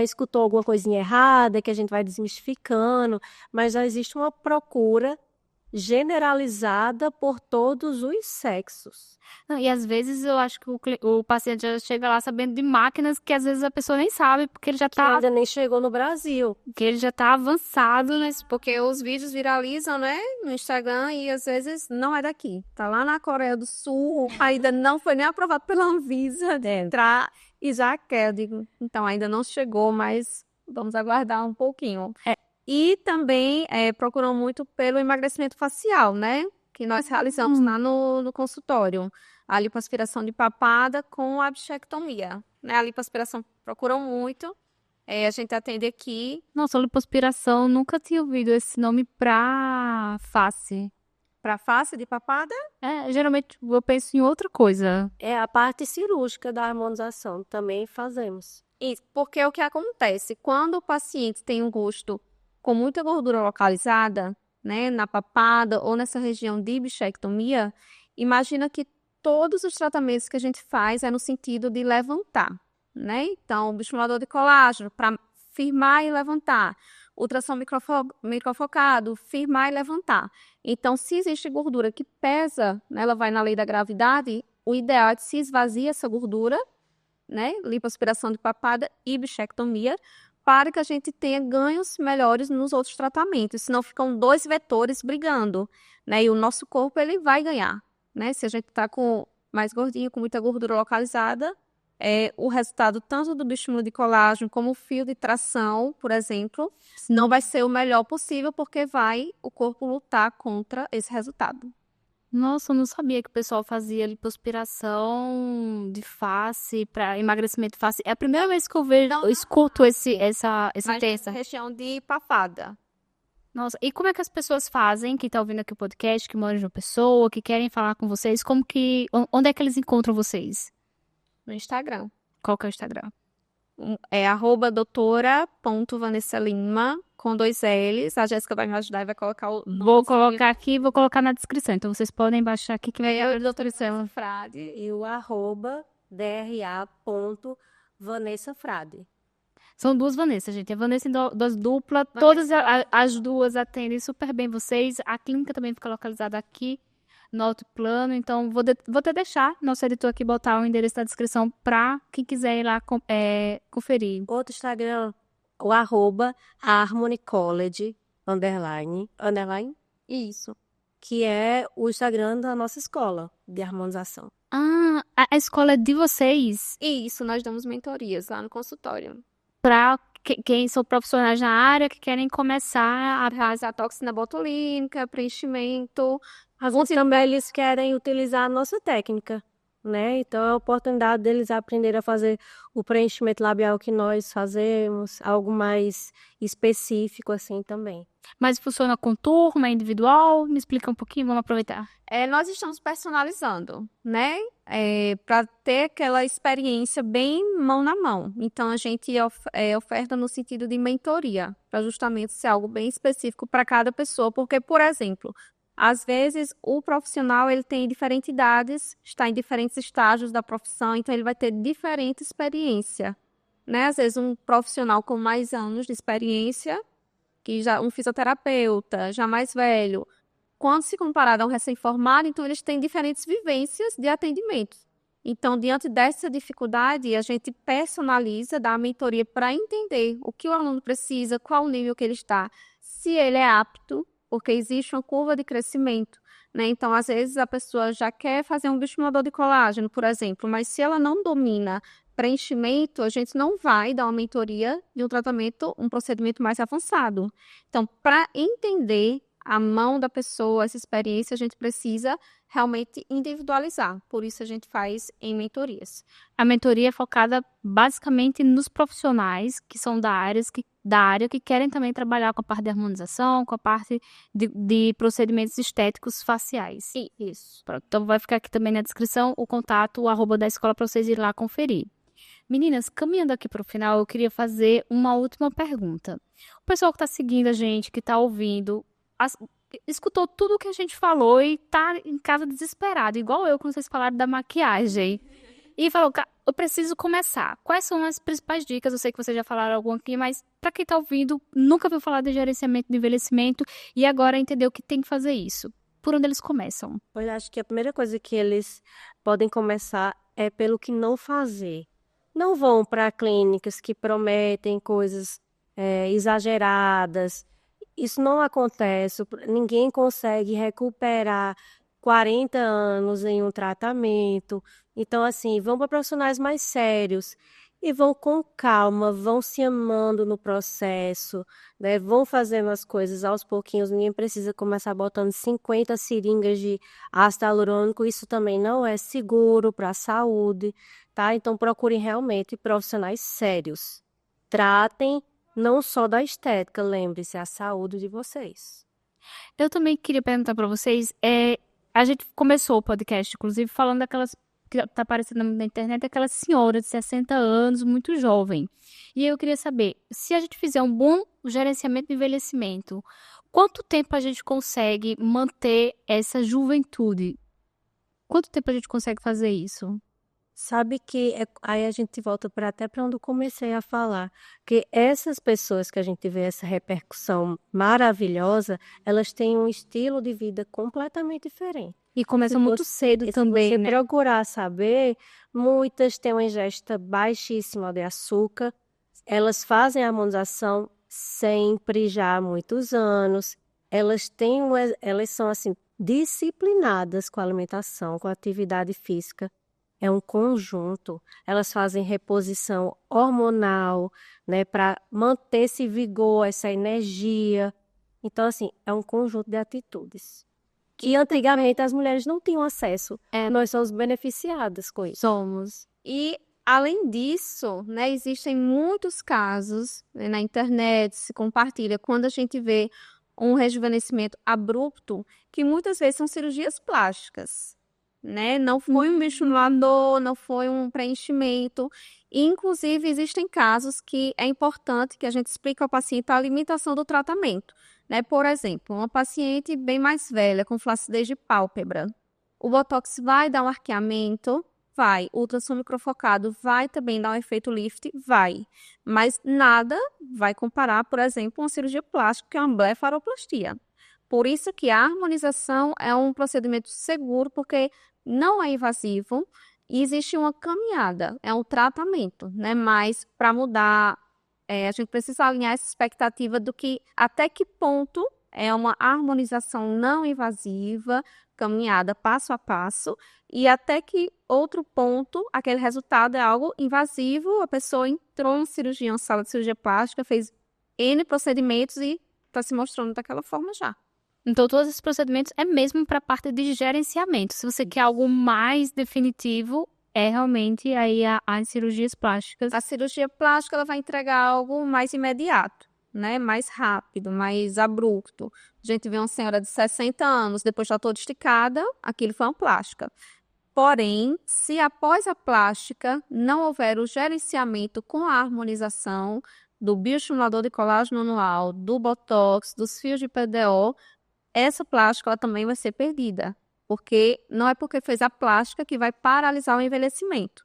escutou alguma coisinha errada, que a gente vai desmistificando, mas já existe uma procura generalizada por todos os sexos. Não, e às vezes eu acho que o paciente já chega lá sabendo de máquinas que às vezes a pessoa nem sabe, porque ele já Que ainda nem chegou no Brasil. que ele já tá avançado nesse. Porque os vídeos viralizam, né, no Instagram e às vezes não é daqui. Tá lá na Coreia do Sul, ainda não foi nem aprovado pela Anvisa de entrar e já quer. Eu digo, então ainda não chegou, mas vamos aguardar um pouquinho. E também procuram muito pelo emagrecimento facial, né? Que nós realizamos lá no consultório. A lipoaspiração de papada com a bichectomia, né? A lipoaspiração procuram muito. A gente atende aqui. Nossa, lipoaspiração, nunca tinha ouvido esse nome pra face. Para face de papada? Geralmente eu penso em outra coisa. É a parte cirúrgica da harmonização, também fazemos. Isso, porque o que acontece? Quando o paciente tem um rosto com muita gordura localizada, né, na papada ou nessa região de bichectomia, imagina que todos os tratamentos que a gente faz é no sentido de levantar, né? Então, o bioestimulador de colágeno para firmar e levantar, ultrassom microfocado, firmar e levantar. Então, se existe gordura que pesa, né, ela vai na lei da gravidade, o ideal é que se esvazie essa gordura, né, lipoaspiração de papada e bichectomia, para que a gente tenha ganhos melhores nos outros tratamentos, senão ficam dois vetores brigando, né, e o nosso corpo ele vai ganhar, né, se a gente está com mais gordinho, com muita gordura localizada, o resultado tanto do bioestímulo de colágeno como o fio de tração, por exemplo, não vai ser o melhor possível, porque vai o corpo lutar contra esse resultado. Nossa, eu não sabia que o pessoal fazia lipoaspiração de face para emagrecimento de face. É a primeira vez que eu escuto esse termo. Região de papada. Nossa, e como é que as pessoas fazem, que tá ouvindo aqui o podcast, que moram de uma pessoa, que querem falar com vocês, onde é que eles encontram vocês? No Instagram. Qual que é o Instagram? É @doutora.vanessa.lima, com 2 L's. A Jéssica vai me ajudar e vai colocar o... Vou colocar aqui, vou colocar na descrição. Então vocês podem baixar aqui que É vai a doutora Selma Frade. E o @dra.vanessafrade. São duas Vanessa, gente. A Vanessa das dupla, todas as duas atendem super bem vocês. A clínica também fica localizada aqui no Alto Plano. Então, vou até deixar nosso editor aqui botar o endereço da descrição para quem quiser ir lá conferir. Outro Instagram, o @harmonycollege, _, Isso. que é o Instagram da nossa escola de harmonização. Ah, a escola é de vocês Isso, nós damos mentorias lá no consultório. para quem são profissionais na área que querem começar a Realizar toxina botulínica, preenchimento. Alguns também eles querem utilizar a nossa técnica, né? Então é a oportunidade deles aprenderem a fazer o preenchimento labial que nós fazemos, algo mais específico assim também. Mas funciona com turma, individual? Me explica um pouquinho, vamos aproveitar. Nós estamos personalizando, né? Para ter aquela experiência bem mão na mão. Então, a gente oferta no sentido de mentoria, para justamente ser algo bem específico para cada pessoa. Porque, por exemplo, às vezes o profissional ele tem diferentes idades, está em diferentes estágios da profissão, então ele vai ter diferente experiência, né? Às vezes um profissional com mais anos de experiência, que já um fisioterapeuta, já mais velho, quando se comparado a um recém-formado, então eles têm diferentes vivências de atendimento. Então, diante dessa dificuldade, a gente personaliza, dá a mentoria para entender o que o aluno precisa, qual o nível que ele está, se ele é apto, porque existe uma curva de crescimento, né? Então, às vezes, a pessoa já quer fazer um bioestimulador de colágeno, por exemplo, mas se ela não domina preenchimento, a gente não vai dar uma mentoria de um tratamento, um procedimento mais avançado. Então, para entender a mão da pessoa, essa experiência, a gente precisa realmente individualizar. Por isso, a gente faz em mentorias. A mentoria é focada basicamente nos profissionais que são da área que querem também trabalhar com a parte de harmonização, com a parte de procedimentos estéticos faciais. Isso. Pronto, então vai ficar aqui também na descrição o contato, o @ da escola para vocês irem lá conferir. Meninas, caminhando aqui para o final, eu queria fazer uma última pergunta. O pessoal que está seguindo a gente, que está ouvindo, escutou tudo o que a gente falou e tá em casa desesperado, igual eu quando vocês falaram da maquiagem. E falou, eu preciso começar. Quais são as principais dicas? Eu sei que vocês já falaram algum aqui, mas para quem tá ouvindo, nunca ouviu falar de gerenciamento de envelhecimento e agora entendeu que tem que fazer isso. Por onde eles começam? Eu acho que a primeira coisa que eles podem começar é pelo que não fazer. Não vão para clínicas que prometem coisas exageradas. Isso não acontece. Ninguém consegue recuperar 40 anos em um tratamento. Então, assim, vão para profissionais mais sérios e vão com calma, vão se amando no processo, né? Vão fazendo as coisas aos pouquinhos. Ninguém precisa começar botando 50 seringas de ácido hialurônico. Isso também não é seguro para a saúde, tá? Então, procurem realmente profissionais sérios. Tratem não só da estética, lembre-se, a saúde de vocês. Eu também queria perguntar para vocês, a gente começou o podcast, inclusive, falando daquelas que tá aparecendo na internet, aquela senhora de 60 anos, muito jovem. E aí eu queria saber, se a gente fizer um bom gerenciamento do envelhecimento, quanto tempo a gente consegue manter essa juventude? Quanto tempo a gente consegue fazer isso? Sabe que aí a gente volta até para onde eu comecei a falar, que essas pessoas que a gente vê essa repercussão maravilhosa, elas têm um estilo de vida completamente diferente. E começa muito cedo Se também, você né? procurar saber, muitas têm uma ingesta baixíssima de açúcar, elas fazem a harmonização sempre, já há muitos anos, elas são assim disciplinadas com a alimentação, com a atividade física. É um conjunto. Elas fazem reposição hormonal, né, para manter esse vigor, essa energia. Então, assim, é um conjunto de atitudes. Que antigamente as mulheres não tinham acesso. Nós somos beneficiadas com isso. Somos. E, além disso, né, existem muitos casos, né, na internet, se compartilha, quando a gente vê um rejuvenescimento abrupto, que muitas vezes são cirurgias plásticas, né? Não foi um bioestimulador, não foi um preenchimento. E, inclusive, existem casos que é importante que a gente explique ao paciente a limitação do tratamento, né? Por exemplo, uma paciente bem mais velha, com flacidez de pálpebra. O botox vai dar um arqueamento? Vai. O ultrassom microfocado vai também dar um efeito lift? Vai. Mas nada vai comparar, por exemplo, uma cirurgia plástica, que é uma blefaroplastia. Por isso que a harmonização é um procedimento seguro, porque não é invasivo e existe uma caminhada, é um tratamento, né? Mas para mudar, a gente precisa alinhar essa expectativa do que até que ponto é uma harmonização não invasiva, caminhada passo a passo, e até que outro ponto, aquele resultado é algo invasivo, a pessoa entrou em cirurgia, uma sala de cirurgia plástica, fez N procedimentos e está se mostrando daquela forma já. Então, todos esses procedimentos é mesmo para a parte de gerenciamento. Se você quer algo mais definitivo, é realmente aí as cirurgias plásticas. A cirurgia plástica ela vai entregar algo mais imediato, né? Mais rápido, mais abrupto. A gente vê uma senhora de 60 anos, depois já toda esticada, aquilo foi uma plástica. Porém, se após a plástica não houver o gerenciamento com a harmonização do bioestimulador de colágeno anual, do botox, dos fios de PDO, essa plástica ela também vai ser perdida, porque não é porque fez a plástica que vai paralisar o envelhecimento.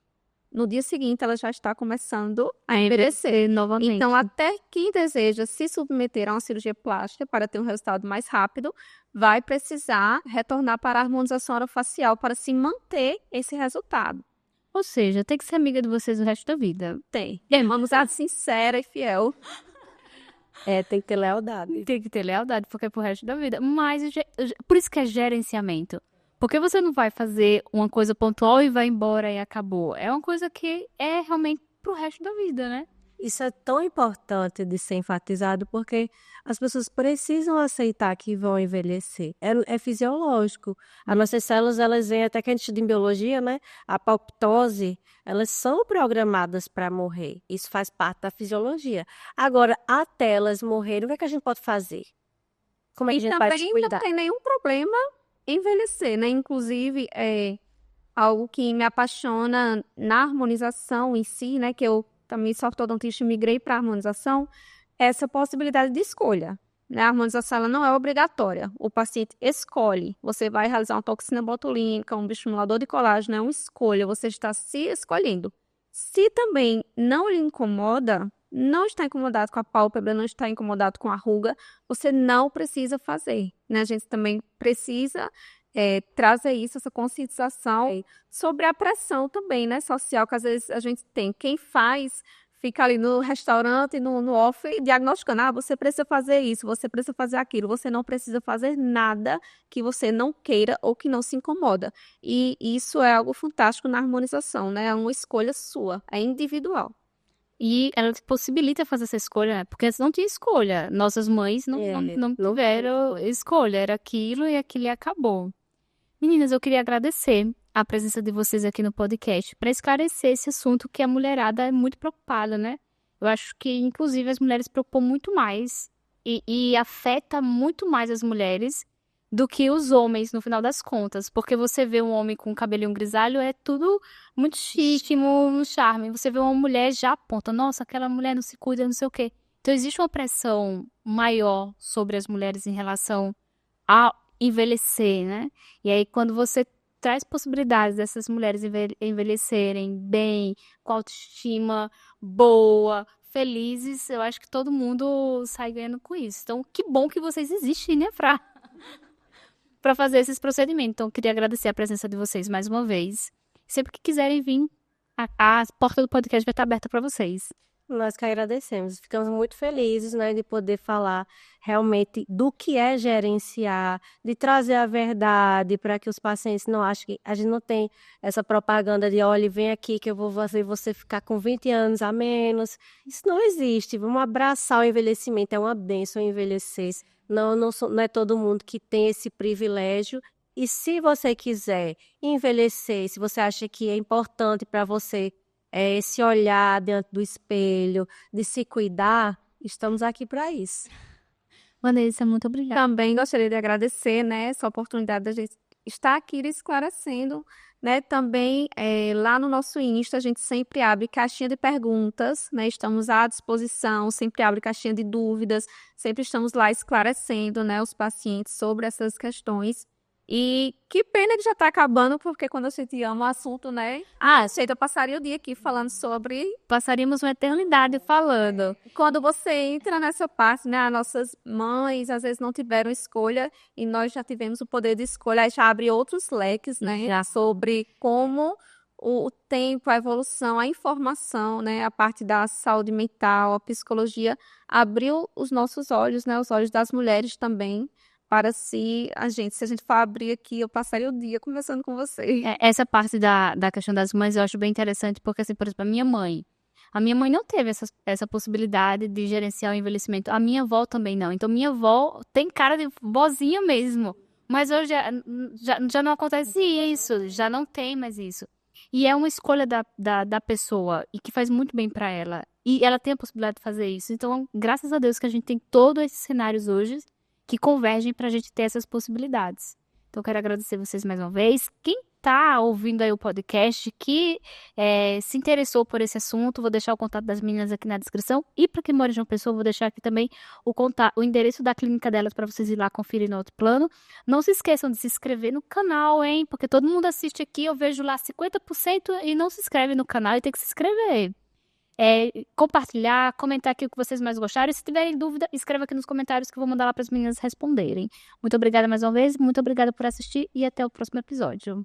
No dia seguinte, ela já está começando a envelhecer novamente. Então, até quem deseja se submeter a uma cirurgia plástica para ter um resultado mais rápido, vai precisar retornar para a harmonização orofacial para se manter esse resultado. Ou seja, tem que ser amiga de vocês o resto da vida. Tem. Vamos ser sincera e fiel. Tem que ter lealdade. Tem que ter lealdade, porque é pro resto da vida. Mas, por isso que é gerenciamento. Porque você não vai fazer uma coisa pontual e vai embora e acabou. É uma coisa que é realmente pro resto da vida, né? Isso é tão importante de ser enfatizado porque as pessoas precisam aceitar que vão envelhecer. É fisiológico. As nossas células, elas vêm, até que a gente estuda em biologia, né? A apoptose, elas são programadas para morrer. Isso faz parte da fisiologia. Agora, até elas morrerem, o que é que a gente pode fazer? Como é que a gente vai também cuidar? não tem nenhum problema envelhecer, né? Inclusive, algo que me apaixona na harmonização em si, né? Que eu também sou ortodontista e migrei para a harmonização, essa possibilidade de escolha. Né? A harmonização ela não é obrigatória. O paciente escolhe. Você vai realizar uma toxina botulínica, um bioestimulador de colágeno, é uma escolha. Você está se escolhendo. Se também não lhe incomoda, não está incomodado com a pálpebra, não está incomodado com a ruga, você não precisa fazer. Né? A gente também precisa trazer isso, essa conscientização sobre a pressão também, né, social, que às vezes a gente tem. Quem faz, fica ali no restaurante, no off, diagnosticando, você precisa fazer isso, você precisa fazer aquilo, você não precisa fazer nada que você não queira ou que não se incomoda. E isso é algo fantástico na harmonização, né, é uma escolha sua, é individual. E ela possibilita fazer essa escolha, né? Porque antes não tinha escolha. Nossas mães não tiveram escolha, era aquilo e aquilo acabou. Meninas, eu queria agradecer a presença de vocês aqui no podcast para esclarecer esse assunto que a mulherada é muito preocupada, né? Eu acho que, inclusive, as mulheres se preocupam muito mais e afeta muito mais as mulheres do que os homens, no final das contas. Porque você vê um homem com cabelinho grisalho, é tudo muito chique, muito charme. Você vê uma mulher, já aponta, nossa, aquela mulher não se cuida, não sei o quê. Então, existe uma pressão maior sobre as mulheres em relação a envelhecer, né? E aí, quando você traz possibilidades dessas mulheres envelhecerem bem, com autoestima boa, felizes, eu acho que todo mundo sai ganhando com isso. Então, que bom que vocês existem, né, para fazer esses procedimentos. Então, eu queria agradecer a presença de vocês mais uma vez. Sempre que quiserem vir, a porta do podcast vai estar aberta para vocês. Nós que agradecemos. Ficamos muito felizes, né, de poder falar realmente do que é gerenciar, de trazer a verdade para que os pacientes não achem que a gente não tem essa propaganda de, olha, vem aqui que eu vou fazer você ficar com 20 anos a menos. Isso não existe. Vamos abraçar o envelhecimento. É uma bênção envelhecer. Não é todo mundo que tem esse privilégio. E se você quiser envelhecer, se você acha que é importante para você esse olhar diante do espelho, de se cuidar, estamos aqui para isso. Vanessa, muito obrigada. Também gostaria de agradecer, né, essa oportunidade da gente estar aqui esclarecendo, né, também lá no nosso Insta a gente sempre abre caixinha de perguntas, né, estamos à disposição, sempre abre caixinha de dúvidas, sempre estamos lá esclarecendo, né, os pacientes sobre essas questões. E que pena que já está acabando, porque quando a gente ama o assunto, né? Eu passaria o dia aqui falando sobre. Passaríamos uma eternidade falando. Quando você entra nessa parte, né? As nossas mães às vezes não tiveram escolha e nós já tivemos o poder de escolha, aí já abre outros leques, né? Já. Sobre como o tempo, a evolução, a informação, né? A parte da saúde mental, a psicologia, abriu os nossos olhos, né? Os olhos das mulheres também. Para se a gente for abrir aqui, eu passaria o dia conversando com vocês. Essa parte da questão das mães eu acho bem interessante, porque, assim, por exemplo, a minha mãe não teve essa possibilidade de gerenciar o envelhecimento. A minha avó também não. Então, minha avó tem cara de vozinha mesmo. Mas hoje já não acontece isso, já não tem mais isso. E é uma escolha da pessoa, e que faz muito bem para ela. E ela tem a possibilidade de fazer isso. Então, graças a Deus que a gente tem todos esses cenários hoje que convergem para a gente ter essas possibilidades. Então, eu quero agradecer vocês mais uma vez. Quem está ouvindo aí o podcast, que se interessou por esse assunto, vou deixar o contato das meninas aqui na descrição. E para quem mora em João Pessoa, vou deixar aqui também o endereço da clínica delas para vocês ir lá conferir no outro plano. Não se esqueçam de se inscrever no canal, hein? Porque todo mundo assiste aqui, eu vejo lá 50% e não se inscreve no canal e tem que se inscrever. Compartilhar, comentar aqui o que vocês mais gostaram. E se tiverem dúvida, escreva aqui nos comentários que eu vou mandar lá para as meninas responderem. Muito obrigada mais uma vez, muito obrigada por assistir e até o próximo episódio.